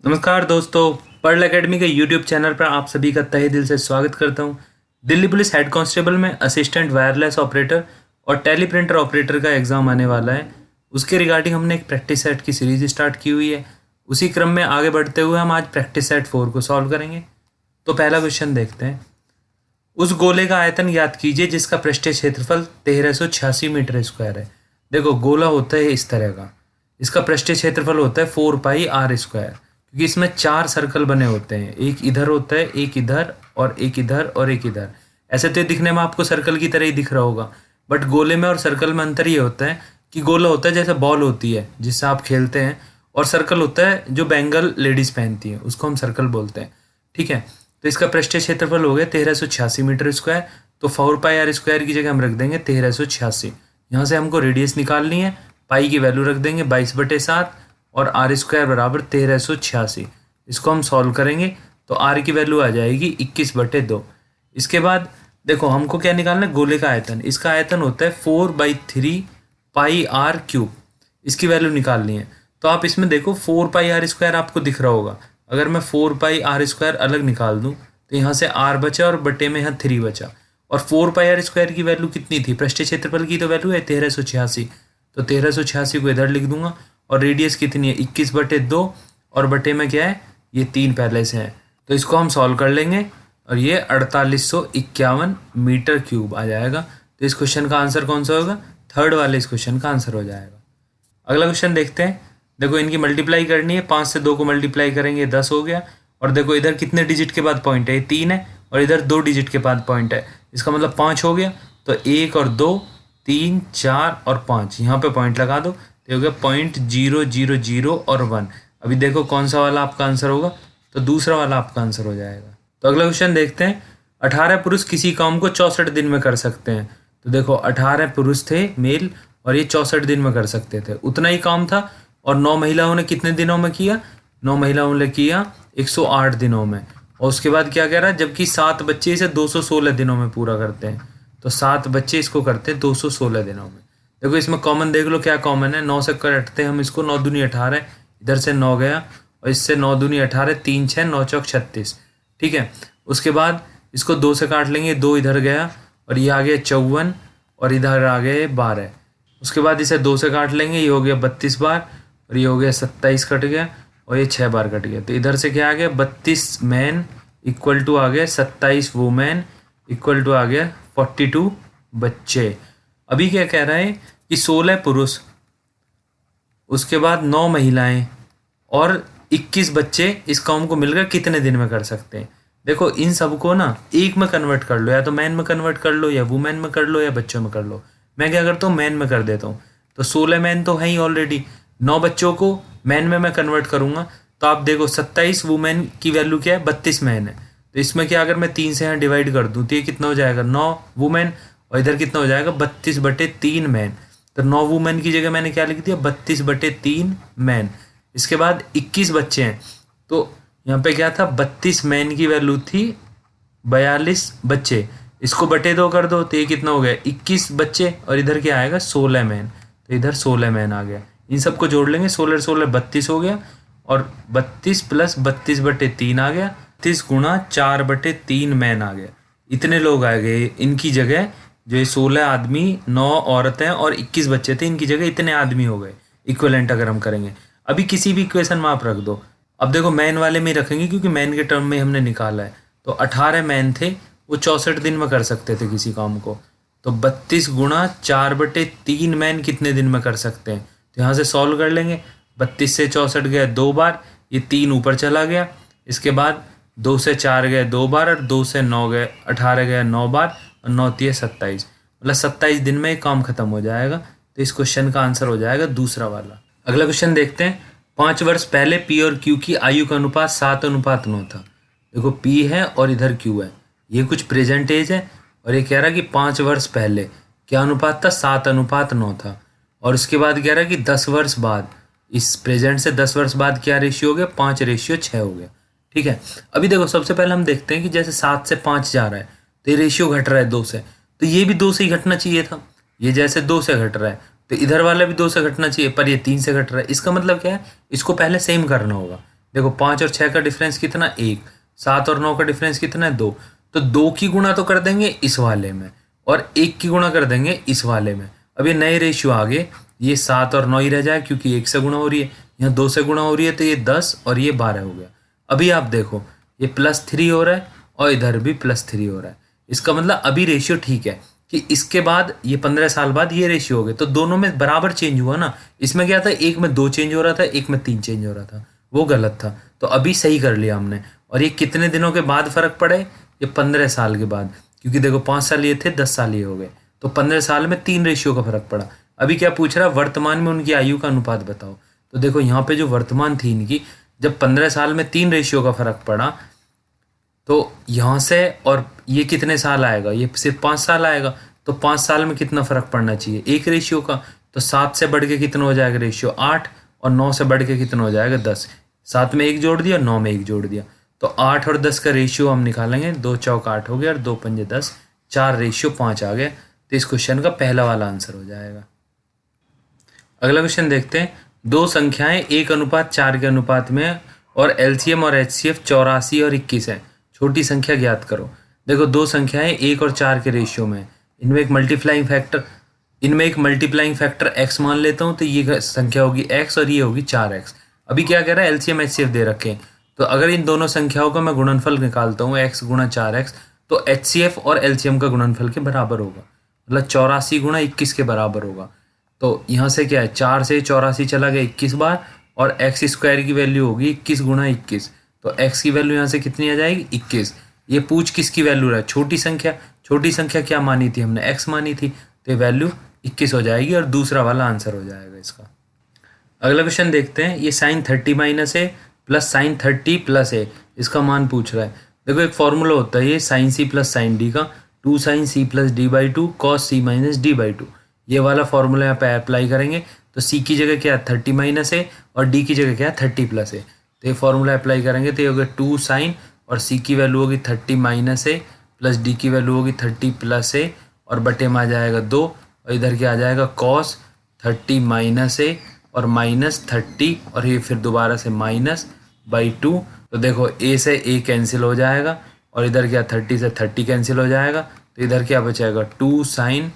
नमस्कार दोस्तों, Pearl Academy के यूट्यूब चैनल पर आप सभी का तहे दिल से स्वागत करता हूं। दिल्ली पुलिस हेड कांस्टेबल में असिस्टेंट वायरलेस ऑपरेटर और टेली प्रिंटर ऑपरेटर का एग्ज़ाम आने वाला है। उसके रिगार्डिंग हमने एक प्रैक्टिस सेट की सीरीज स्टार्ट की हुई है। उसी क्रम में आगे बढ़ते हुए हम आज प्रैक्टिस सेट 4 को सॉल्व करेंगे। तो पहला क्वेश्चन देखते हैं। उस गोले का आयतन ज्ञात कीजिए जिसका पृष्ठीय क्षेत्रफल 1386 मीटर स्क्वायर है। देखो, गोला होता है इस तरह का, इसका पृष्ठीय क्षेत्रफल होता है 4πr², क्योंकि इसमें 4 सर्कल बने होते हैं। एक इधर होता है, एक इधर और एक इधर और एक इधर। ऐसे तो ये दिखने में आपको सर्कल की तरह ही दिख रहा होगा, बट गोले में और सर्कल में अंतर ये होता है कि गोला होता है जैसे बॉल होती है जिससे आप खेलते हैं, और सर्कल होता है जो बैंगल लेडीज पहनती है, उसको हम सर्कल बोलते हैं। ठीक है, तो इसका पृष्ठीय क्षेत्रफल हो गया 1386 मीटर स्क्वायर। तो 4πr² की जगह हम रख देंगे 1386। यहाँ से हमको रेडियस निकालनी है, पाई की वैल्यू रख देंगे 22/7 और r² बराबर 1386। इसको हम सॉल्व करेंगे तो r की वैल्यू आ जाएगी 21/2। इसके बाद देखो, हमको क्या निकालना है, गोले का आयतन। इसका आयतन होता है 4/3πr³। इसकी वैल्यू निकालनी है। तो आप इसमें देखो 4πr² आपको दिख रहा होगा। अगर मैं 4πr² अलग निकाल दूं तो यहाँ से r बचा और बटे में यहाँ 3 बचा। और 4πr² की वैल्यू कितनी थी, पृष्ठीय क्षेत्रफल की तो वैल्यू है 1386। तो 1386 को इधर लिख दूंगा। और रेडियस कितनी है, 21/2, और बटे में क्या है, ये 3 पहले से है। तो इसको हम सॉल्व कर लेंगे और ये 4851 मीटर क्यूब आ जाएगा। तो इस क्वेश्चन का आंसर कौन सा होगा, थर्ड वाले इस क्वेश्चन का आंसर हो जाएगा। अगला क्वेश्चन देखते हैं। देखो, इनकी मल्टीप्लाई करनी है। 5 से 2 को मल्टीप्लाई करेंगे 10 हो गया। और देखो, इधर कितने डिजिट के बाद पॉइंट है, ये 3 है, और इधर 2 डिजिट के बाद पॉइंट है, इसका मतलब 5 हो गया। तो 1 और 2, 3, 4 और 5 यहाँ पे पॉइंट लगा दो। तो हो गया 0.000 और 1। अभी देखो कौन सा वाला आपका आंसर होगा, तो दूसरा वाला आपका आंसर हो जाएगा। तो अगला क्वेश्चन देखते हैं। 18 पुरुष किसी काम को 64 दिन में कर सकते हैं। तो देखो, 18 पुरुष थे मेल, और ये 64 दिन में कर सकते थे, उतना ही काम था। और 9 महिलाओं ने कितने दिनों में किया, 9 महिलाओं ने किया 108 दिनों में। और उसके बाद क्या कह रहा है, जबकि 7 बच्चे इसे 216 दिनों में पूरा करते हैं। तो 7 बच्चे इसको करते हैं 216 दिनों में। देखो, इसमें कॉमन देख लो क्या कॉमन है, 9 से काटते हैं हम इसको, 9 दूनी 18, इधर से 9 गया, और इससे 9 दूनी 18, 3 6 9 चौक 36। ठीक है, उसके बाद इसको 2 से काट लेंगे, 2 इधर गया, और ये आ गया 54, और इधर आ गए 12। उसके बाद इसे 2 से काट लेंगे, ये हो गया 32 बार, और ये हो गया 27 कट गया, और ये 6 बार कट गया। तो इधर से क्या आ गया, 32 मैन इक्वल टू आ गया 27 वुमेन इक्वल टू आ गया 42 बच्चे। अभी क्या कह रहा है कि 16 पुरुष, उसके बाद 9 महिलाएं और 21 बच्चे इस काम को मिलकर कितने दिन में कर सकते हैं। देखो, इन सबको ना एक में कन्वर्ट कर लो, या तो मैन में कन्वर्ट कर लो, या वुमेन में कर लो, या बच्चों में कर लो। मैं क्या करता हूँ, मैन में कर देता हूँ। तो 16 मैन तो है ही ऑलरेडी, 9 बच्चों को मैन में मैं कन्वर्ट करूँगा। तो आप देखो, 27 वुमेन की वैल्यू क्या है, 32 मैन है। तो इसमें क्या, अगर मैं 3 से यहाँ डिवाइड कर दूँ तो ये कितना हो जाएगा, 9 वुमेन, और इधर कितना हो जाएगा 32/3 मैन। तो 9 वुमेन की जगह मैंने क्या लिख दिया, 32/3 मैन। इसके बाद 21 बच्चे हैं, तो यहाँ पे क्या था, 32 मैन की वैल्यू थी 42 बच्चे, इसको बटे 2 कर दो तो ये कितना हो गया 21 बच्चे, और इधर क्या आएगा 16 मैन। तो इधर 16 मैन आ गया। इन सबको जोड़ लेंगे, 16 16 32 हो गया, और 32 + 32/3 आ गया, 30 × 4/3 मैन आ गया। इतने लोग आ गए इनकी जगह, जो ये 16 आदमी, 9 औरतें और 21 बच्चे थे, इनकी जगह इतने आदमी हो गए इक्विवेलेंट अगर हम करेंगे। अभी किसी भी इक्वेशन में आप रख दो। अब देखो, मैन वाले में रखेंगे क्योंकि मैन के टर्म में हमने निकाला है। तो 18 मैन थे, वो 64 दिन में कर सकते थे किसी काम को। तो 32 × 4/3 मैन कितने दिन में कर सकते हैं, तो यहाँ से सॉल्व कर लेंगे। 32 से 64 गया 2 बार, ये 3 ऊपर चला गया। इसके बाद 2 से 4 गए 2 बार, और 2 से 9 गए 18 गया 9 बार, और 9 × 27, मतलब 27 दिन में काम खत्म हो जाएगा। तो इस क्वेश्चन का आंसर हो जाएगा दूसरा वाला। अगला क्वेश्चन देखते हैं। 5 वर्ष पहले पी और क्यू की आयु का अनुपात 7:9 था। देखो, पी है और इधर क्यू है, ये कुछ प्रेजेंट एज है, और ये कह रहा है कि 5 वर्ष पहले क्या अनुपात था, 7:9 था। और उसके बाद कह रहा है कि 10 वर्ष बाद, इस प्रेजेंट से 10 वर्ष बाद क्या रेशियो हो गया, 5:6 हो गया। ठीक है, अभी देखो, सबसे पहले हम देखते हैं कि जैसे 7 से 5 जा रहा है तो ये रेशियो घट रहा है 2 से, तो ये भी 2 से ही घटना चाहिए था। ये जैसे 2 से घट रहा है तो इधर वाला भी 2 से घटना चाहिए, पर ये 3 से घट रहा है। इसका मतलब क्या है, इसको पहले सेम करना होगा। देखो 5 और 6 का डिफरेंस कितना, 1। 7 और 9 का डिफरेंस कितना है, 2। तो 2 की गुणा तो कर देंगे इस वाले में, और 1 की गुणा कर देंगे इस वाले में। अब ये नए रेशियो आ गए, ये 7 और 9 ही रह जाए क्योंकि 1 से गुणा हो रही है, यहाँ 2 से गुणा हो रही है, तो ये 10 और ये 12 हो गया। अभी आप देखो ये +3 हो रहा है और इधर भी +3 हो रहा है। इसका मतलब अभी रेशियो ठीक है कि इसके बाद ये 15 साल बाद ये रेशियो हो गए, तो दोनों में बराबर चेंज हुआ ना। इसमें क्या था, एक में 2 चेंज हो रहा था, एक में 3 चेंज हो रहा था, वो गलत था। तो अभी सही कर लिया हमने। और ये कितने दिनों के बाद फर्क पड़े, ये 15 साल के बाद, क्योंकि देखो 5 साल ये थे, 10 साल ये हो गए, तो 15 साल में 3 रेशियो का फर्क पड़ा। अभी क्या पूछ रहा है, वर्तमान में उनकी आयु का अनुपात बताओ। तो देखो यहाँ पे जो वर्तमान थी इनकी, जब 15 साल में 3 रेशियो का फर्क पड़ा, तो यहाँ से और ये कितने साल आएगा, ये सिर्फ 5 साल आएगा। तो 5 साल में कितना फर्क पड़ना चाहिए, 1 रेशियो का। तो 7 से बढ़ के कितना हो जाएगा रेशियो, 8, और 9 से बढ़ के कितना हो जाएगा, 10। 7 में 1 जोड़ दिया, 9 में 1 जोड़ दिया, तो 8 और 10 का रेशियो हम निकालेंगे। 2 चौक 8 हो गया और 2 पंजे 10, 4 रेशियो 5 आ गया। तो इस क्वेश्चन का पहला वाला आंसर हो जाएगा। अगला क्वेश्चन देखते हैं। दो संख्याएं 1:4 के अनुपात में है और एलसीएम और एचसीएफ 84 और 21 है। छोटी संख्या ज्ञात करो। देखो दो संख्याएं 1 और 4 के रेशियो में है। इनमें एक मल्टीप्लाइंग फैक्टर x मान लेता हूँ, तो ये संख्या होगी x और ये होगी 4x। अभी क्या कह रहा है, एलसीएम एचसीएफ दे रखे हैं, तो अगर इन दोनों संख्याओं का मैं गुणनफल निकालता हूँ x गुणा 4x, तो एचसीएफ और एलसीएम का गुणनफल के बराबर होगा, मतलब 84 गुणा 21 के बराबर होगा। तो यहाँ से क्या है, 4 से 84 चला गया 21 बार, और एक्स स्क्वायर की वैल्यू होगी 21 गुणा 21, तो एक्स की वैल्यू यहाँ से कितनी आ जाएगी, 21। ये पूछ किसकी वैल्यू है, छोटी संख्या क्या मानी थी हमने, एक्स मानी थी, तो ये वैल्यू 21 हो जाएगी और दूसरा वाला आंसर हो जाएगा इसका। अगला क्वेश्चन देखते हैं। ये साइन 30 माइनस ए प्लस साइन 30 प्लस ए, इसका मान पूछ रहा है। देखो एक फॉर्मूला होता है ये sine C plus sine D का, 2 sine C plus D by 2 cos C minus D by 2। ये वाला फॉर्मूला यहाँ पे अप्लाई करेंगे, तो सी की जगह क्या है 30 माइनस ए, और डी की जगह क्या है 30 प्लस ए। तो ये फॉर्मूला अप्लाई करेंगे तो ये होगा 2 साइन, और सी की वैल्यू होगी 30 माइनस ए, प्लस डी की वैल्यू होगी 30 प्लस ए, और बटे में आ जाएगा 2, और इधर क्या आ जाएगा कॉस 30 माइनस ए और माइनस 30, और ये फिर दोबारा से माइनस बाई 2। तो देखो ए से ए कैंसिल हो जाएगा, और इधर क्या 30 से 30 कैंसिल हो जाएगा, तो इधर क्या बचेगा 2 साइन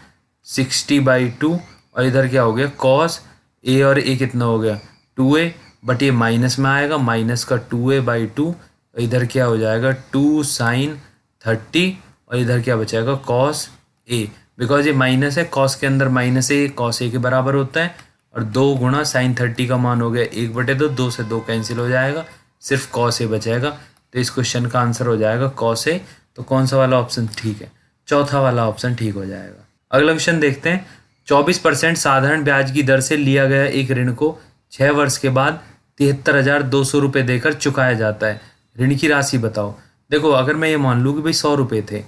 60/2, और इधर क्या हो गया कॉस ए, और ए कितना हो गया 2a, बट ये माइनस में आएगा, माइनस का 2a/2, और इधर क्या हो जाएगा 2 साइन 30, और इधर क्या बचेगा कॉस ए, बिकॉज ये माइनस है, कॉस के अंदर माइनस ए कॉस ए के बराबर होता है, और 2 गुणा साइन 30 का मान हो गया 1/2, 2 से 2 कैंसिल हो जाएगा, सिर्फ कॉस ए बचेगा। तो इस क्वेश्चन का आंसर हो जाएगा कॉस ए। तो कौन सा वाला ऑप्शन ठीक है, चौथा वाला ऑप्शन ठीक हो जाएगा। अगला क्वेश्चन देखते हैं। 24% साधारण ब्याज की दर से लिया गया एक ऋण को 6 वर्ष के बाद 73,200 रुपये देकर चुकाया जाता है। ऋण की राशि बताओ। देखो अगर मैं ये मान लूँ कि भाई 100 रुपये थे,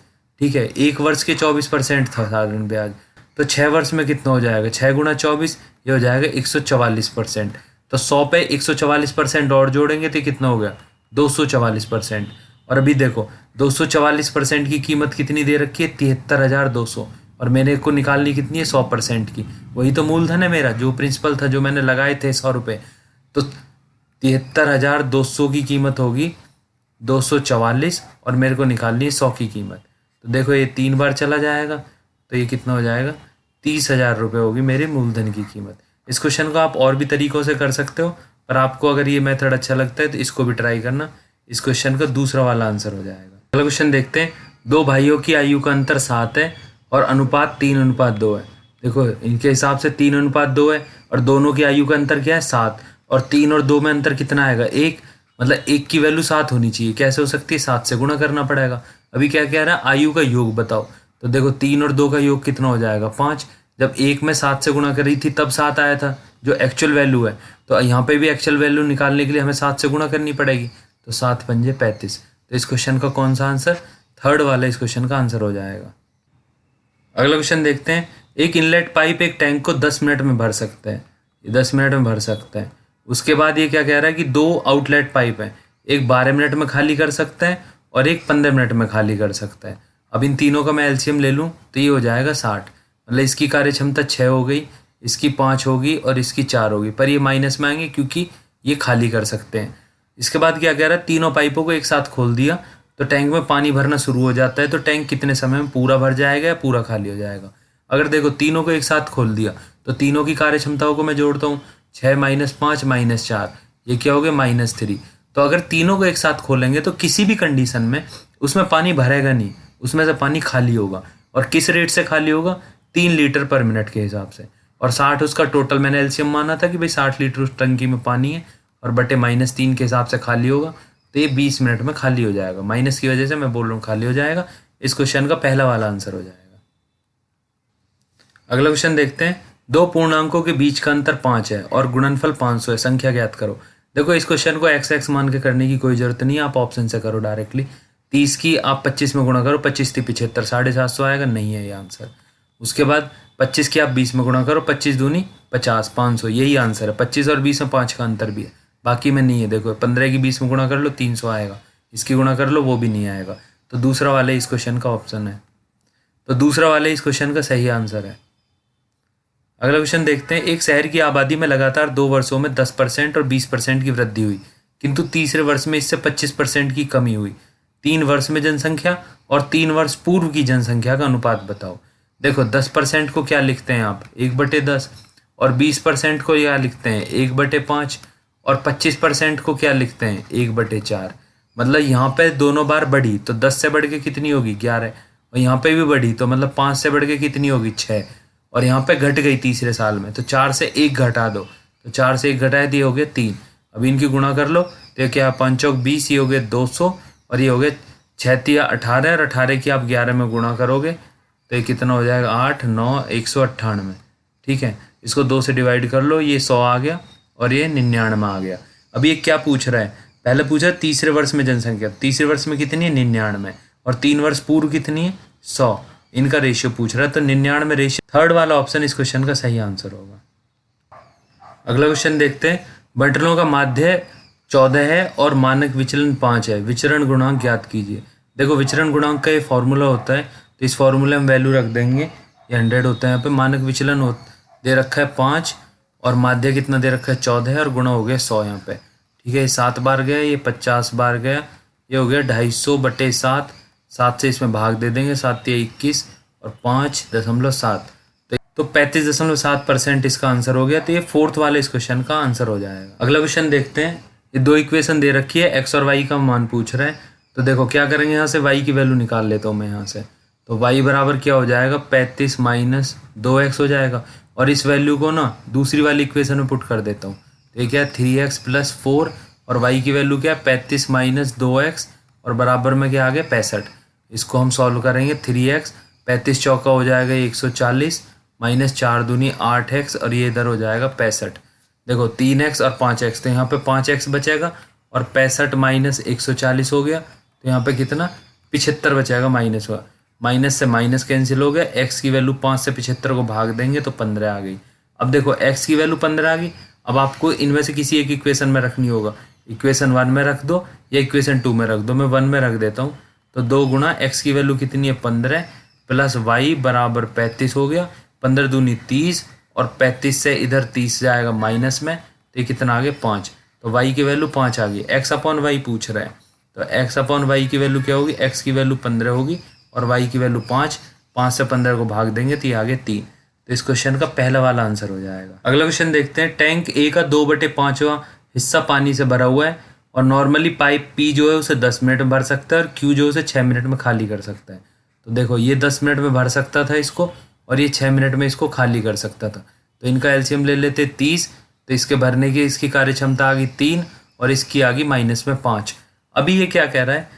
ठीक है, एक वर्ष के 24% था साधारण ब्याज, तो 6 वर्ष में कितना हो जाएगा, 6 गुणा 24, ये हो जाएगा 144%। तो 100 पे 144% और जोड़ेंगे तो कितना हो गया 244%। और अभी देखो 244% की कीमत कितनी दे रखी है 73,200, और मैंने को निकालनी कितनी है 100% की, वही तो मूलधन है मेरा, जो प्रिंसिपल था जो मैंने लगाए थे 100 रुपये। तो 73,200 की कीमत होगी 244, और मेरे को निकालनी है 100 की कीमत। तो देखो ये 3 बार चला जाएगा, तो ये कितना हो जाएगा 30,000 रुपये होगी मेरे मूलधन की कीमत। इस क्वेश्चन को आप और भी तरीक़ों से कर सकते हो, पर आपको अगर ये मेथड अच्छा लगता है तो इसको भी ट्राई करना। इस क्वेश्चन का दूसरा वाला आंसर हो जाएगा। अगला क्वेश्चन देखते हैं। 2 भाइयों की आयु का अंतर 7 है और अनुपात 3:2 है। देखो इनके हिसाब से 3:2 है, और दोनों की आयु का अंतर क्या है 7, और 3 और 2 में अंतर कितना आएगा 1, मतलब 1 की वैल्यू 7 होनी चाहिए। कैसे हो सकती है, 7 से गुणा करना पड़ेगा। अभी क्या कह रहा है, आयु का योग बताओ। तो देखो 3 और 2 का योग कितना हो जाएगा 5, जब 1 में 7 से गुणा करी थी तब 7 आया था जो एक्चुअल वैल्यू है, तो यहाँ पे भी एक्चुअल वैल्यू निकालने के लिए हमें 7 से गुणा करनी पड़ेगी, तो 7 पंजे 35। तो इस क्वेश्चन का कौन सा आंसर, थर्ड वाला इस क्वेश्चन का आंसर हो जाएगा। अगला क्वेश्चन देखते हैं। एक इनलेट पाइप एक टैंक को 10 मिनट में भर सकता है, 10 मिनट में भर सकता है। उसके बाद ये क्या कह रहा है कि 2 आउटलेट पाइप है, एक 12 मिनट में खाली कर सकता है और एक 15 मिनट में खाली कर सकता है। अब इन तीनों का मैं एलसीएम ले लूँ तो ये हो जाएगा 60, मतलब इसकी कार्य क्षमता 6 हो गई, इसकी 5 होगी और इसकी 4 होगी, पर ये माइनस में आएंगे क्योंकि ये खाली कर सकते हैं। इसके बाद क्या कह रहा है, तीनों पाइपों को एक साथ खोल दिया तो टैंक में पानी भरना शुरू हो जाता है, तो टैंक कितने समय में पूरा भर जाएगा या पूरा खाली हो जाएगा। अगर देखो तीनों को एक साथ खोल दिया तो तीनों की कार्य क्षमताओं को मैं जोड़ता हूँ, 6 - 5 - 4, ये क्या हो गया -3। तो अगर तीनों को एक साथ खोलेंगे तो किसी भी कंडीशन में उसमें पानी भरेगा नहीं, उसमें से पानी खाली होगा। और किस रेट से खाली होगा, 3 लीटर पर मिनट के हिसाब से। और 60 उसका टोटल मैंने एलसीएम माना था कि भाई 60 लीटर उस टंकी में पानी है और बटे -3 के हिसाब से खाली होगा, तो ये 20 मिनट में खाली हो जाएगा। माइनस की वजह से मैं बोल रहा हूँ खाली हो जाएगा। इस क्वेश्चन का पहला वाला आंसर हो जाएगा। अगला क्वेश्चन देखते हैं, दो पूर्णांकों के बीच का अंतर 5 है और गुणनफल 500 है, संख्या ज्ञात करो। देखो इस क्वेश्चन को x मान के करने की कोई जरूरत नहीं है, आप ऑप्शन से करो डायरेक्टली। 30 की आप 25 में गुणा करो, 25 × 75, 750 आएगा, नहीं है ये आंसर। उसके बाद 25 की आप 20 में गुणा करो, 25 दूनी 50, 500, यही आंसर है। 25 और 20 में 5 का अंतर भी है, बाकी में नहीं है। देखो 15 की 20 में गुणा कर लो, 300 आएगा, इसकी गुणा कर लो, वो भी नहीं आएगा। तो दूसरा वाले इस क्वेश्चन का ऑप्शन है, तो दूसरा वाले इस क्वेश्चन का सही आंसर है। अगला क्वेश्चन देखते हैं, एक शहर की आबादी में लगातार 2 वर्षों में 10% और 20% की वृद्धि हुई, किंतु तीसरे वर्ष में इससे 25% की कमी हुई। 3 वर्ष में जनसंख्या और 3 वर्ष पूर्व की जनसंख्या का अनुपात बताओ। देखो 10% को क्या लिखते हैं आप, 1/10, और 20% को क्या लिखते हैं, 1/5, और 25% को क्या लिखते हैं, 1/4। मतलब यहाँ पे दोनों बार बढ़ी तो 10 से बढ़ के कितनी होगी, 11, और यहाँ पे भी बढ़ी तो मतलब 5 से बढ़ के कितनी होगी, 6, और यहाँ पे घट गई तीसरे साल में, तो 4 से 1 घटा दो, तो 4 से 1 घटाए दिए हो गए 3। अब इनकी गुणा कर लो, तो ये क्या, 5 चौक 20, ये हो गए 200, और ये हो गए 6 × 18, और 18 की आप 11 में गुणा करोगे तो ये कितना हो जाएगा, 8 × 9 = 198। ठीक है, इसको 2 से डिवाइड कर लो, ये 100 आ गया और ये 99 आ गया। अब ये क्या पूछ रहा है, पहले पूछा तीसरे वर्ष में जनसंख्या, तीसरे वर्ष में कितनी है, 99, और 3 वर्ष पूर्व कितनी है, 100। इनका रेशियो पूछ रहा है, तो 99 रेशियो, थर्ड वाला ऑप्शन इस क्वेश्चन का सही आंसर होगा। अगला क्वेश्चन देखते हैं, बंटलों का माध्य 14 है और मानक विचलन 5 है, विचरण गुणांक ज्ञात कीजिए। देखो विचरण गुणांक का ये फॉर्मूला होता है, तो इस फॉर्मूले में वैल्यू रख देंगे, ये 100 होता है। यहाँ पे मानक विचलन दे रखा है 5 और माध्य कितना दे रखा है, 14 है, और गुणा हो गया 100 यहाँ पे। ठीक है, ये 7 बार गया, ये 50 बार गया, ये हो गया 250/7। 7 से इसमें भाग दे देंगे, 7 × 21 और 5.7, तो 35.7% इसका आंसर हो गया। तो ये फोर्थ वाले इस क्वेश्चन का आंसर हो जाएगा। अगला क्वेश्चन देखते हैं, ये दो इक्वेशन दे रखी है, x और y का मान पूछ रहा है। तो देखो क्या करेंगे, यहाँ से y की वैल्यू निकाल लेता हूँ मैं यहाँ से। तो y बराबर क्या हो जाएगा, 35 - 2x हो जाएगा, और इस वैल्यू को ना दूसरी वाली इक्वेशन में पुट कर देता हूँ। तो ये क्या है, 3x + 4, और y की वैल्यू क्या है, 35 - 2x, और बराबर में क्या आ गया, 65। इसको हम सॉल्व करेंगे, 3x 35 चौका हो जाएगा 140, -4 दूनी 8x, और ये इधर हो जाएगा 65। देखो 3x और 5x, तो यहाँ पे 5x बचेगा, और 65 - 140 हो गया, तो यहाँ पे कितना, 75 बचेगा, माइनस हुआ, माइनस से माइनस कैंसिल हो गया। x की वैल्यू 5 से 75 को भाग देंगे तो 15 आ गई। अब देखो x की वैल्यू 15 आ गई, अब आपको इनमें से किसी एक इक्वेशन में रखनी होगा। इक्वेशन 1 में रख दो या इक्वेशन 2 में रख दो, मैं 1 में रख देता हूँ। तो 2 गुणा x की वैल्यू कितनी है, 15, प्लस y बराबर 35 हो गया, 15 दूनी 30, और 35 से इधर 30 जाएगा माइनस में, तो ये कितना आ गया, 5। तो y की वैल्यू 5 आ गई। x/y पूछ रहा है, तो x/y की वैल्यू क्या होगी, x की वैल्यू 15 होगी और y की वैल्यू 5। 5 से 15 को भाग देंगे तो ये आ गया 3। तो इस क्वेश्चन का पहला वाला आंसर हो जाएगा। अगला क्वेश्चन देखते हैं, टैंक A का 2/5वां हिस्सा पानी से भरा हुआ है, और नॉर्मली पाइप P जो है उसे 10 मिनट में भर सकता है, और Q जो है उसे 6 मिनट में खाली कर सकता है। तो देखो ये 10 मिनट में भर सकता था इसको, और ये 6 मिनट में इसको खाली कर सकता था। तो इनका एलसीएम ले लेते 30, तो इसके भरने की इसकी कार्य क्षमता आ गई 3, और इसकी आ गई -5। अभी ये क्या कह रहा है,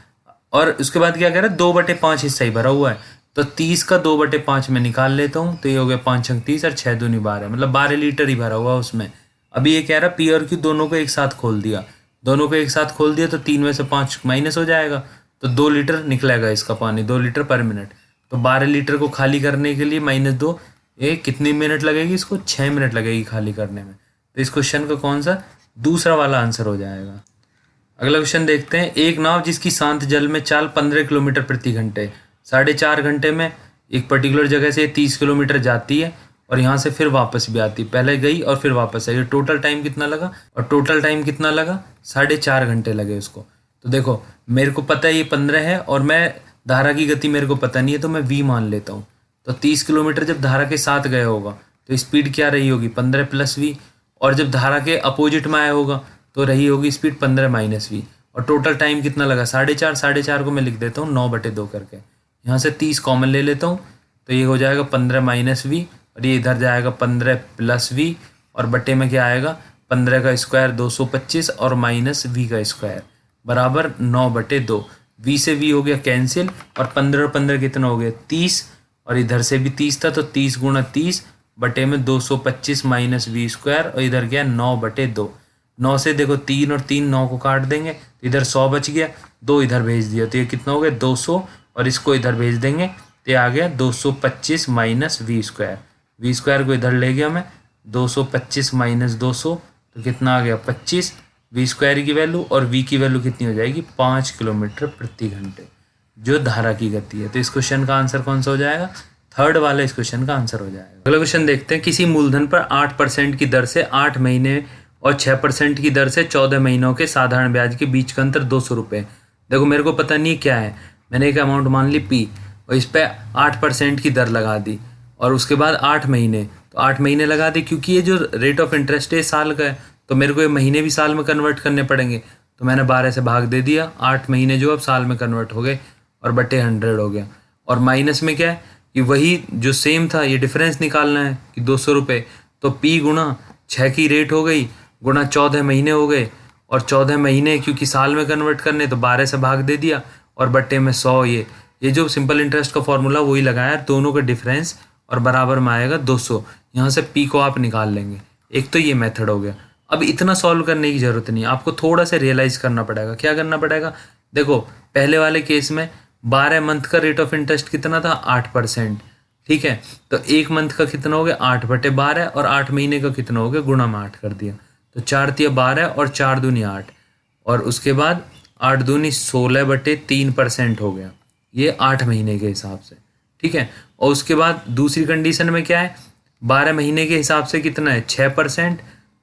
और उसके बाद क्या कह रहा है, 2/5 हिस्सा ही भरा हुआ है, तो 30 का 2/5 में निकाल लेता हूँ, तो ये हो गया 5 × 30 और 6 दूनी 12, मतलब 12 लीटर ही भरा हुआ है उसमें। अभी ये कह रहा है P और Q दोनों को एक साथ खोल दिया, दोनों को एक साथ खोल दिया तो 3 में से 5 माइनस हो जाएगा, तो 2 लीटर निकलेगा इसका पानी, 2 लीटर पर मिनट। तो 12 लीटर को खाली करने के लिए -2, ये कितनी मिनट लगेगी, इसको 6 मिनट लगेगी खाली करने में। तो इस क्वेश्चन का कौन सा दूसरा वाला आंसर हो जाएगा। अगला क्वेश्चन देखते हैं, एक नाव जिसकी शांत जल में चाल 15 किलोमीटर प्रति घंटे, 4.5 घंटे में एक पर्टिकुलर जगह से 30 किलोमीटर जाती है, और यहाँ से फिर वापस भी आती, पहले गई और फिर वापस आई। टोटल टाइम कितना लगा, और टोटल टाइम कितना लगा, 4.5 घंटे लगे उसको। तो देखो मेरे को पता है ये 15 है और मैं धारा की गति मेरे को पता नहीं है, तो मैं v मान लेता हूँ। तो 30 किलोमीटर जब धारा के साथ गया होगा तो स्पीड क्या रही होगी, 15 प्लस वी, और जब धारा के अपोजिट में आया होगा तो रही होगी स्पीड 15 माइनस वी। और टोटल टाइम कितना लगा, 4.5, 4.5 को मैं लिख देता हूँ 9/2 करके। यहाँ से 30 कॉमन ले लेता हूँ तो ये हो जाएगा 15 माइनस वी, और ये इधर जाएगा 15 प्लस वी, और बटे में क्या आएगा 15 का स्क्वायर 225 और माइनस वी का स्क्वायर बराबर 9/2। वी से वी हो गया कैंसिल, और 15 और 15 कितना हो गया 30, और इधर से भी 30 था तो 30 गुणा 30 बटे में 225 माइनस वी स्क्वायर, और इधर गया 9/2। 9 से देखो 3 और 3 9 को काट देंगे तो इधर 100 बच गया, 2 इधर भेज दिया तो ये कितना हो गया 200, और इसको इधर भेज देंगे तो ये आ गया 225 minus V square. V square को इधर ले गया मैं, 225 माइनस 200 तो कितना आ गया 25 वी स्क्वायर की वैल्यू, और वी की वैल्यू कितनी हो जाएगी 5 किलोमीटर प्रति घंटे, जो धारा की गति है। तो इस क्वेश्चन का आंसर कौन सा हो जाएगा, थर्ड वाला इस क्वेश्चन का आंसर हो जाएगा। अगला क्वेश्चन देखते हैं, किसी मूलधन पर 8% की दर से 8 महीने और 6% की दर से 14 महीनों के साधारण ब्याज के बीच का अंतर 200 रुपये। देखो मेरे को पता नहीं क्या है, मैंने एक अमाउंट मान ली पी और इस पर 8% की दर लगा दी, और उसके बाद 8 महीने, तो 8 महीने लगा दी, क्योंकि ये जो रेट ऑफ इंटरेस्ट है साल का है तो मेरे को ये महीने भी साल में कन्वर्ट करने पड़ेंगे। तो मैंने 12 से भाग दे दिया, 8 महीने जो अब साल में कन्वर्ट हो गए और बटे 100 हो गया। और माइनस में क्या है कि वही जो सेम था ये डिफरेंस निकालना है कि 200 रुपये, तो पी गुणा 6 की रेट हो गई गुणा 14 महीने हो गए, और 14 महीने क्योंकि साल में कन्वर्ट करने तो 12 से भाग दे दिया और बट्टे में 100। ये जो सिंपल इंटरेस्ट का फॉर्मूला वही लगाया, दोनों का डिफरेंस और बराबर में आएगा 200। यहाँ से पी को आप निकाल लेंगे। एक तो ये मेथड हो गया। अब इतना सॉल्व करने की ज़रूरत नहीं, आपको थोड़ा सा रियलाइज करना पड़ेगा। क्या करना पड़ेगा, देखो पहले वाले केस में 12 मंथ का रेट ऑफ इंटरेस्ट कितना था 8%, ठीक है। तो एक मंथ का कितना हो गया 8/12, और 8 महीने का कितना हो गया गुणा में 8 कर दिया, तो 4 तिया 12 और 4 दूनी 8, और उसके बाद 8 दूनी 16/3% हो गया, ये 8 महीने के हिसाब से, ठीक है। और उसके बाद दूसरी कंडीशन में क्या है, 12 महीने के हिसाब से कितना है 6%,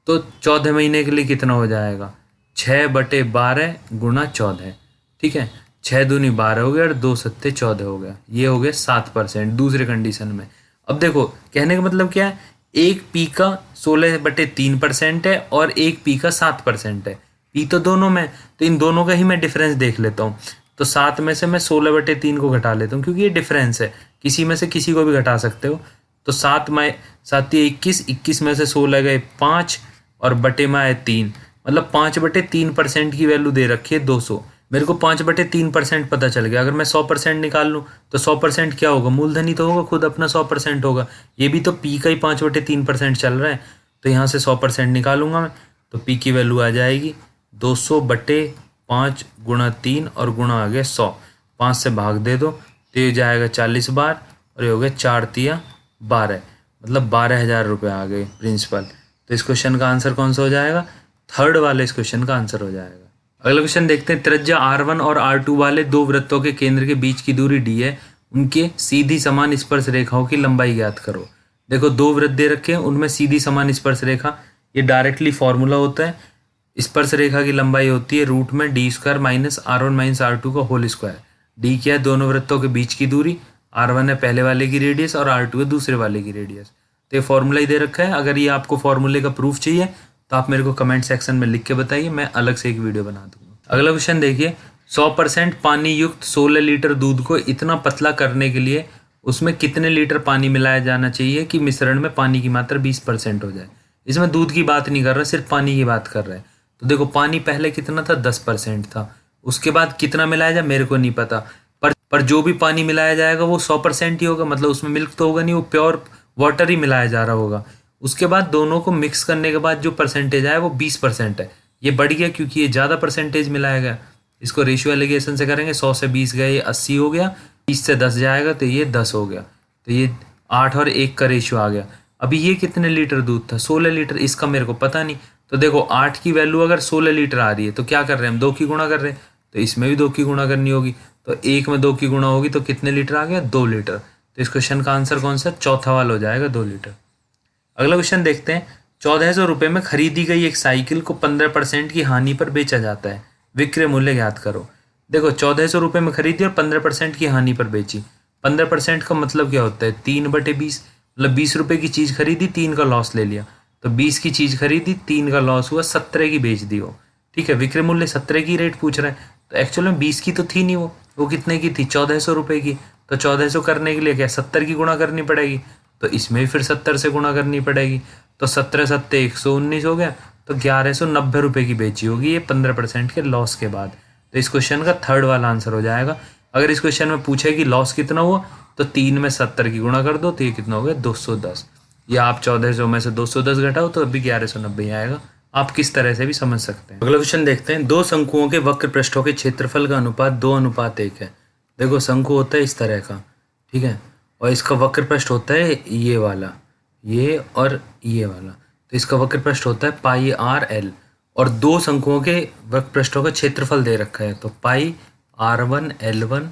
तो 14 महीने के लिए कितना हो जाएगा 6/12 गुणा 14, ठीक है। 6 दूनी 12 हो गया और 2 सत्ते 14 हो गया, ये हो गया 7% दूसरे कंडीशन में। अब देखो कहने का मतलब क्या है, एक पी का 16/3% है और एक पी का 7% है। पी तो दोनों में, तो इन दोनों का ही मैं डिफरेंस देख लेता हूँ। तो 7 में से मैं 16/3 को घटा लेता हूँ, क्योंकि ये डिफरेंस है, किसी में से किसी को भी घटा सकते हो। तो 7 में 7 21, 21 में से 16 गए 5 और बटे में आए 3, मतलब 5/3% की वैल्यू दे रखी है 200। मेरे को 5/3% पता चल गया। अगर मैं 100% निकाल लूँ तो 100% क्या होगा, मूलधन ही तो होगा, खुद अपना 100% होगा। ये भी तो पी का ही 5/3% चल रहा है, तो यहाँ से 100% निकालूंगा मैं, तो पी की वैल्यू आ जाएगी 200/5 गुणा 3 और गुणा आ गया 100। 5 से भाग दे दो तो ये जाएगा 40 बार, और ये हो गया 4 तिया 12, मतलब 12,000 रुपये आ गए प्रिंसिपल। तो इस क्वेश्चन का आंसर कौन सा हो जाएगा, थर्ड वाले इस क्वेश्चन का आंसर हो जाएगा। अगला क्वेश्चन देखते हैं, त्रिज्या R1 और R2 वाले दो वृत्तों के केंद्र के बीच की दूरी D है, उनके सीधी समान स्पर्श रेखाओं की लंबाई ज्ञात करो। देखो दो वृत्त दे रखे हैं, उनमें सीधी समान स्पर्श रेखा, ये डायरेक्टली फॉर्मूला होता है। स्पर्श रेखा की लंबाई होती है रूट में D² minus R1 minus R2 का होल स्क्वायर। D क्या है, दोनों वृत्तों के बीच की दूरी, R1 है पहले वाले की रेडियस और R2 है दूसरे वाले की रेडियस। तो ये फॉर्मूला ही दे रखा है। अगर ये आपको फॉर्मूले का प्रूफ चाहिए तो आप मेरे को कमेंट सेक्शन में लिख के बताइए, मैं अलग से एक वीडियो बना दूंगा। अगला क्वेश्चन देखिए, 100% पानी युक्त 16 लीटर दूध को इतना पतला करने के लिए उसमें कितने लीटर पानी मिलाया जाना चाहिए कि मिश्रण में पानी की मात्रा 20% हो जाए। इसमें दूध की बात नहीं कर रहा, सिर्फ पानी की बात कर रहा है। तो देखो पानी पहले कितना था 10% था, उसके बाद कितना मिलाया जाए मेरे को नहीं पता, पर जो भी पानी मिलाया जाएगा वो 100% ही होगा, मतलब उसमें मिल्क तो होगा नहीं, वो प्योर वाटर ही मिलाया जा रहा होगा। उसके बाद दोनों को मिक्स करने के बाद जो परसेंटेज आया वो 20% है। ये बढ़ गया क्योंकि ये ज़्यादा परसेंटेज मिलाया गया। इसको रेशियो एलिगेशन से करेंगे, 100 से 20 गए ये 80 हो गया, 20 से 10 जाएगा तो ये 10 हो गया, तो ये 8 और 1 का रेशियो आ गया। अभी ये कितने लीटर दूध था, 16 लीटर, इसका मेरे को पता नहीं। तो देखो 8 की वैल्यू अगर 16 लीटर आ रही है तो क्या कर रहे हैं हम, 2 की गुणा कर रहे हैं, तो इसमें भी 2 की गुणा करनी होगी। तो 1 में 2 की गुणा होगी तो कितने लीटर आ गया 2 लीटर। तो इस क्वेश्चन का आंसर कौन सा, चौथा वाला हो जाएगा 2 लीटर। अगला क्वेश्चन देखते हैं। 1400 रुपये में खरीदी गई एक साइकिल को 15% की हानि पर बेचा जाता है, विक्रय मूल्य ज्ञात करो। देखो 1400 रुपये में खरीदी और 15% की हानि पर बेची। 15% का मतलब क्या होता है, 3/20, मतलब 20 रुपये की चीज़ खरीदी, 3 का लॉस ले लिया। तो 20 की चीज़ खरीदी, 3 का लॉस हुआ, 17 की बेच दी वो। ठीक है, विक्रय मूल्य 17 की रेट पूछ रहा है, तो एक्चुअल में 20 की तो थी नहीं वो कितने की थी, 1400 रुपये की। तो 1400 करने के लिए क्या 70 की गुणा करनी पड़ेगी, तो इसमें भी फिर 70 से गुणा करनी पड़ेगी। तो 17 सत्ते 119 हो गया, तो 1190 रुपये की बेची होगी ये 15% के लॉस के बाद। तो इस क्वेश्चन का थर्ड वाला आंसर हो जाएगा। अगर इस क्वेश्चन में पूछे कि लॉस कितना हुआ, तो 3 में 70 की गुणा कर दो, तो ये कितना हो गया 210। या आप 1400 में से 210 घटाओ तो अभी 1190 आएगा। आप किस तरह से भी समझ सकते हैं। अगला क्वेश्चन देखते हैं। दो शंकुओं के वक्र पृष्ठों के क्षेत्रफल का अनुपात 2:1 है। देखो शंकु होता है इस तरह का, ठीक है, और इसका वक्र पृष्ठ होता है ये वाला, ये और ये वाला। तो इसका वक्र पृष्ठ होता है पाई आर एल, और दो शंकुओं के वक्र पृष्ठों का क्षेत्रफल दे रखा है, तो पाई R1 L1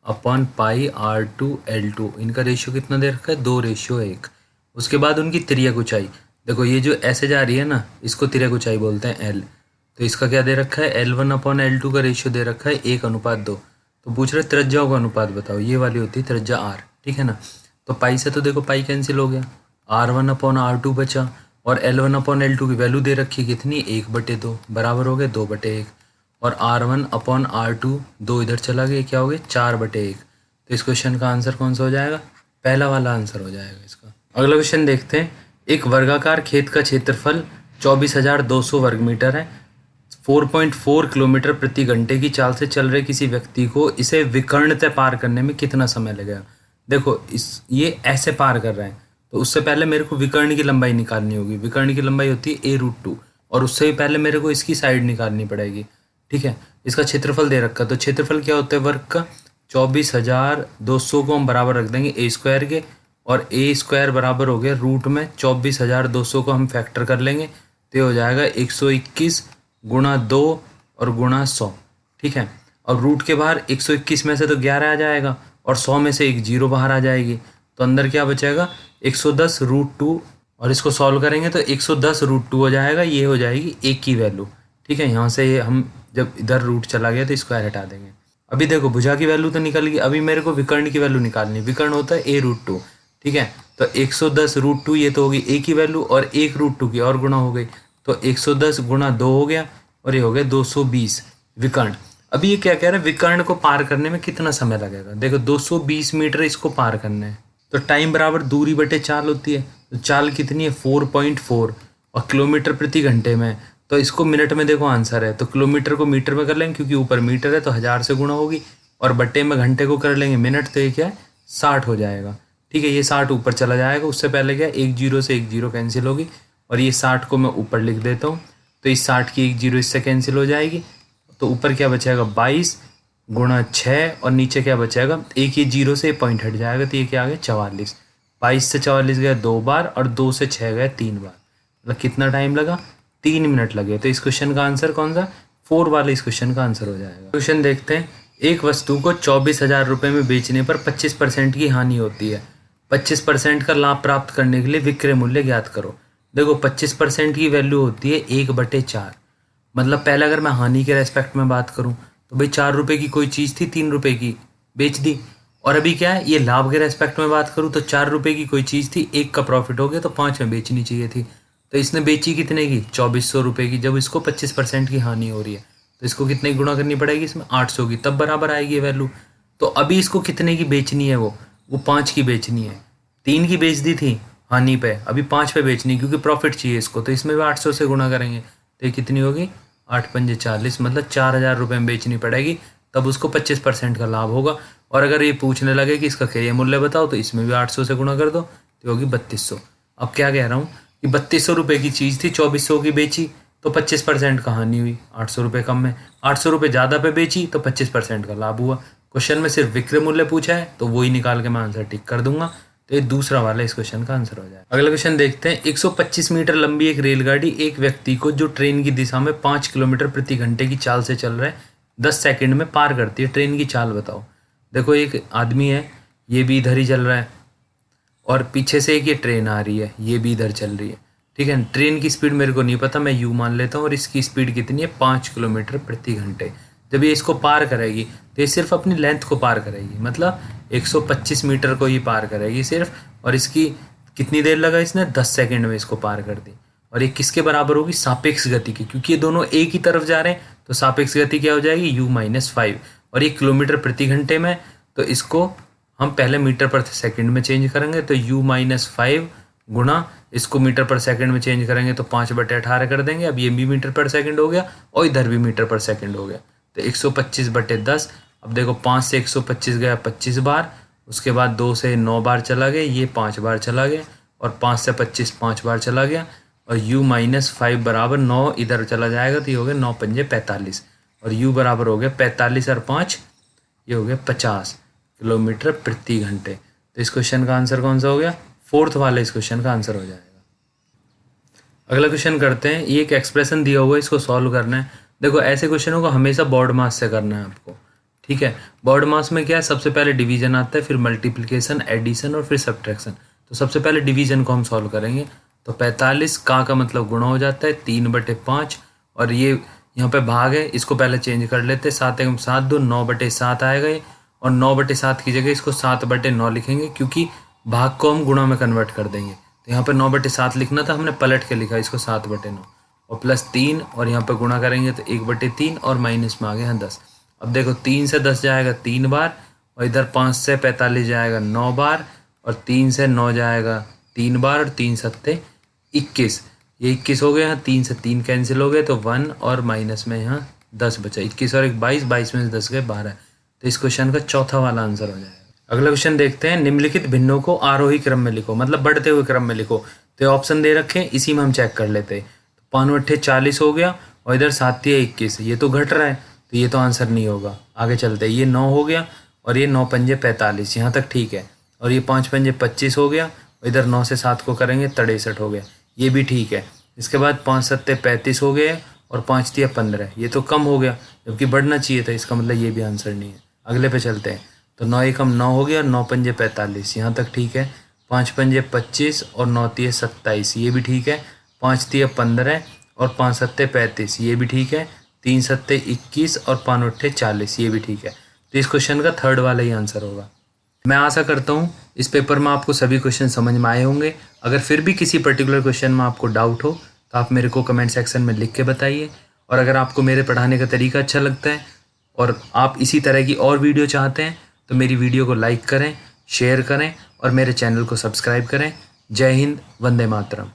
upon pi R2 L2। इनका रेशियो कितना दे रखा है, 2:1। उसके बाद उनकी तिर्यक ऊंचाई, देखो ये जो ऐसे जा रही है ना, इसको तिर्यक ऊंचाई बोलते हैं L। तो इसका क्या दे रखा है, L1 अपॉन L2 का रेशियो दे रखा है 1:2। तो पूछ रहे त्रिज्याओं का अनुपात बताओ, ये वाली होती है त्रिज्या R, ठीक है ना। तो पाई से तो देखो पाई कैंसिल हो गया, R1 अपॉन R2 बचा, और L1 अपॉन L2 की वैल्यू दे रखी कितनी, 1/2 बराबर हो गया 2/1। और R1 अपॉन R2 2 इधर चला गया, क्या हो गया 4/1। तो इस क्वेश्चन का आंसर कौन सा हो जाएगा, पहला वाला आंसर हो जाएगा इसका। अगला क्वेश्चन देखते हैं। एक वर्गाकार खेत का क्षेत्रफल 24,200 वर्ग मीटर है। 4.4 किलोमीटर प्रति घंटे की चाल से चल रहे किसी व्यक्ति को इसे विकर्णतः पार करने में कितना समय लगेगा। देखो ये ऐसे पार कर रहे हैं, तो उससे पहले मेरे को विकर्ण की लंबाई निकालनी होगी। विकर्ण की लंबाई होती है A√2, और उससे भी पहले मेरे को इसकी साइड निकालनी पड़ेगी। ठीक है, इसका क्षेत्रफल दे रखा, तो क्षेत्रफल क्या होता है वर्ग का, 24,200 को हम बराबर रख देंगे A² के, और A² बराबर हो गया रूट में 24,200 को हम फैक्टर कर लेंगे, तो ये हो जाएगा 121 गुणा 2 और गुणा 100। ठीक है, और रूट के बाहर 121 में से तो 11 आ जाएगा, और 100 में से एक जीरो बाहर आ जाएगी, तो अंदर क्या बचेगा 110√2, और इसको सॉल्व करेंगे तो 110√2 हो जाएगा। ये हो जाएगी एक की वैल्यू। ठीक है, यहाँ से ये हम जब इधर रूट चला गया तो स्क्वायर हटा देंगे। अभी देखो भुजा की वैल्यू तो निकल गई, अभी मेरे को विकर्ण की वैल्यू निकालनी। विकर्ण होता है A√2, ठीक है, तो 110√2 ये तो होगी A की वैल्यू, और 1√2 की और गुणा हो गई, तो 110 गुणा 2 हो गया, और ये हो गया 220 विकर्ण। अभी ये क्या कह रहा है, विकर्ण को पार करने में कितना समय लगेगा। देखो 220 मीटर इसको पार करना है, तो टाइम बराबर दूरी बटे चाल होती है। तो चाल कितनी है 4.4, और किलोमीटर प्रति घंटे में, तो इसको मिनट में देखो आंसर है, तो किलोमीटर को मीटर में कर लेंगे क्योंकि ऊपर मीटर है, तो 1000 से गुणा होगी, और बट्टे में घंटे को कर लेंगे मिनट, तो ये क्या है 60 हो जाएगा। ठीक है, ये 60 ऊपर चला जाएगा। उससे पहले क्या एक जीरो से एक जीरो कैंसिल होगी, और ये 60 को मैं ऊपर लिख देता हूँ, तो इस 60 की एक जीरो इससे कैंसिल हो जाएगी, तो ऊपर क्या बचेगा 22 गुणा 6, और नीचे क्या बचेगा, एक ये जीरो से पॉइंट हट जाएगा, तो ये क्या आ गया 44। 22 से 44 गया 2 बार, और 2 से 6 गया 3 बार, मतलब कितना टाइम लगा 3 मिनट लगे। तो इस क्वेश्चन का आंसर कौन सा, 4 वाला इस क्वेश्चन का आंसर हो जाएगा। क्वेश्चन देखते हैं। एक वस्तु को 24,000 रुपये में बेचने पर 25% की हानि होती है। 25% का लाभ प्राप्त करने के लिए विक्रय मूल्य ज्ञात करो। देखो 25% की वैल्यू होती है 1/4, मतलब पहले अगर मैं हानि के रेस्पेक्ट में बात करूं तो भाई 4 रुपये की कोई चीज़ थी, 3 रुपये की बेच दी। और अभी क्या है, ये लाभ के रेस्पेक्ट में बात करूं तो 4 रुपये की कोई चीज़ थी, 1 का प्रॉफिट हो गया, तो 5 में बेचनी चाहिए थी। तो इसने बेची कितने की 2400 रुपये की, जब इसको 25% की हानि हो रही है, तो इसको कितने की गुणा करनी पड़ेगी इसमें 800 की, तब बराबर आएगी ये वैल्यू। तो अभी इसको कितने की बेचनी है, वो 5 की बेचनी है। 3 की बेच दी थी हानि पे, अभी 5 पे बेचनी क्योंकि प्रॉफिट चाहिए इसको, तो इसमें भी 800 से गुणा करेंगे, तो ये कितनी होगी 8 पंजे 40, मतलब 4000 रुपये में बेचनी पड़ेगी, तब उसको 25% का लाभ होगा। और अगर ये पूछने लगे कि इसका क्रय मूल्य बताओ, तो इसमें भी 800 से गुणा कर दो, तो होगी 3200। अब क्या कह रहा हूँ कि 3200 रुपये की चीज़ थी, 2400 की बेची, तो 25% का हानि हुई, 800 रुपये कम में। 800 रुपये ज़्यादा पे बेची तो 25% का लाभ हुआ। क्वेश्चन में सिर्फ विक्रय मूल्य पूछा है, तो वही निकाल के मैं आंसर टिक कर दूंगा, तो ये दूसरा वाला इस क्वेश्चन का आंसर हो जाए। अगला क्वेश्चन देखते हैं। 125 मीटर लंबी एक रेलगाड़ी एक व्यक्ति को जो ट्रेन की दिशा में 5 किलोमीटर प्रति घंटे की चाल से चल रहा है 10 सेकंड में पार करती है। ट्रेन की चाल बताओ। देखो एक आदमी है, ये भी इधर ही चल रहा है, और पीछे से एक ये ट्रेन आ रही है, ये भी इधर चल रही है, ठीक है। ट्रेन की स्पीड मेरे को नहीं पता, मैं यू मान लेता हूँ, और इसकी स्पीड कितनी है 5 किलोमीटर प्रति घंटे। जब ये इसको पार करेगी तो ये सिर्फ अपनी लेंथ को पार करेगी, मतलब 125 मीटर को ही पार करेगी सिर्फ, और इसकी कितनी देर लगा, इसने 10 सेकंड में इसको पार कर दी। और ये किसके बराबर होगी, सापेक्ष गति की, क्योंकि ये दोनों एक ही तरफ जा रहे हैं, तो सापेक्ष गति क्या हो जाएगी, u-5। और ये किलोमीटर प्रति घंटे में, तो इसको हम पहले मीटर पर सेकंड में चेंज करेंगे, तो u-5 गुणा इसको मीटर पर सेकंड में चेंज करेंगे तो 5/18 कर देंगे। अब ये भी मीटर पर सेकंड हो गया और इधर भी मीटर पर सेकंड हो गया, तो 125/10। अब देखो 5 से 125 गया 25 बार, उसके बाद 2 से 9 बार चला गया, ये 5 बार चला गया, और 5 से 25 5 बार चला गया, और u-5 बराबर 9 इधर चला जाएगा, तो ये हो गया 9 पंजे 45, और u बराबर हो गया 45 और 5, ये हो गया 50 किलोमीटर प्रति घंटे। तो इस क्वेश्चन का आंसर कौन सा हो गया, फोर्थ वाले इस क्वेश्चन का आंसर हो जाएगा। अगला क्वेश्चन करते हैं। ये एक एक्सप्रेशन दिया हुआ है, इसको सॉल्व करना है। देखो ऐसे क्वेश्चनों को हमेशा बॉड मास से करना है आपको, ठीक है। बॉड मास में क्या है, सबसे पहले डिवीजन आता है, फिर मल्टीप्लिकेशन, एडिशन और फिर सब्ट्रैक्शन। तो सबसे पहले डिवीजन को हम सॉल्व करेंगे। तो 45 का मतलब गुणा हो जाता है 3/5, और ये यहाँ पे भाग है, इसको पहले चेंज कर लेते हैं, 7 × 7 2 9/7 आएगा ये, और 9/7 की जगह इसको 7/9 लिखेंगे, क्योंकि भाग को हम गुणा में कन्वर्ट कर देंगे। तो यहाँ पे 9/7 लिखना था, हमने पलट के लिखा इसको 7/9, और प्लस 3, और यहाँ पे गुणा करेंगे तो 1/3, और माइनस में आ गया 10। अब देखो 3 से 10 जाएगा 3 बार, और इधर 5 से 45 जाएगा 9 बार, और 3 से 9 जाएगा 3 बार, और 3 सत्ते 21, ये 21 हो गया। 3 से 3 कैंसिल हो गए, तो 1, और माइनस में यहाँ 10 बचा, 21 और 1 22, 22 में से 10 गए 12। तो इस क्वेश्चन का चौथा वाला आंसर हो जाएगा। अगला क्वेश्चन देखते हैं। निम्नलिखित भिन्नों को आरोही क्रम में लिखो, मतलब बढ़ते हुए क्रम में लिखो। तो ऑप्शन दे रखे हैं, इसी में हम चेक कर लेते हैं। 5 × 40 हो गया, और इधर 7 × 21, ये तो घट रहा है, तो ये तो आंसर नहीं होगा। आगे चलते हैं। ये 9 हो गया, और ये 9 पंजे 45, यहाँ तक ठीक है। और ये 5 पंजे 25 हो गया, और इधर 9 से 7 को करेंगे 63 हो गया, ये भी ठीक है। इसके बाद 5 सत्ते 35 हो गए, और 5 तिया 15, ये तो कम हो गया, जबकि बढ़ना चाहिए था, इसका मतलब ये भी आंसर नहीं है। अगले पे चलते हैं। तो 9 एकम 9 हो गया, और 9 पंजे 45, यहाँ तक ठीक है। 5 पंजे 25, और 9 तिये 27, ये भी ठीक है। 5 तिये 15, और 5 सत्ते 35, ये भी ठीक है। 3 सत्ते 21, और 5 अट्ठे 40, ये भी ठीक है। तो इस क्वेश्चन का थर्ड वाला ही आंसर होगा। मैं आशा करता हूँ इस पेपर में आपको सभी क्वेश्चन समझ में आए होंगे। अगर फिर भी किसी पर्टिकुलर क्वेश्चन में आपको डाउट हो तो आप मेरे को कमेंट सेक्शन में लिख के बताइए। और अगर आपको मेरे पढ़ाने का तरीका अच्छा लगता है और आप इसी तरह की और वीडियो चाहते हैं तो मेरी वीडियो को लाइक करें, शेयर करें और मेरे चैनल को सब्सक्राइब करें। जय हिंद, वंदे मातरम।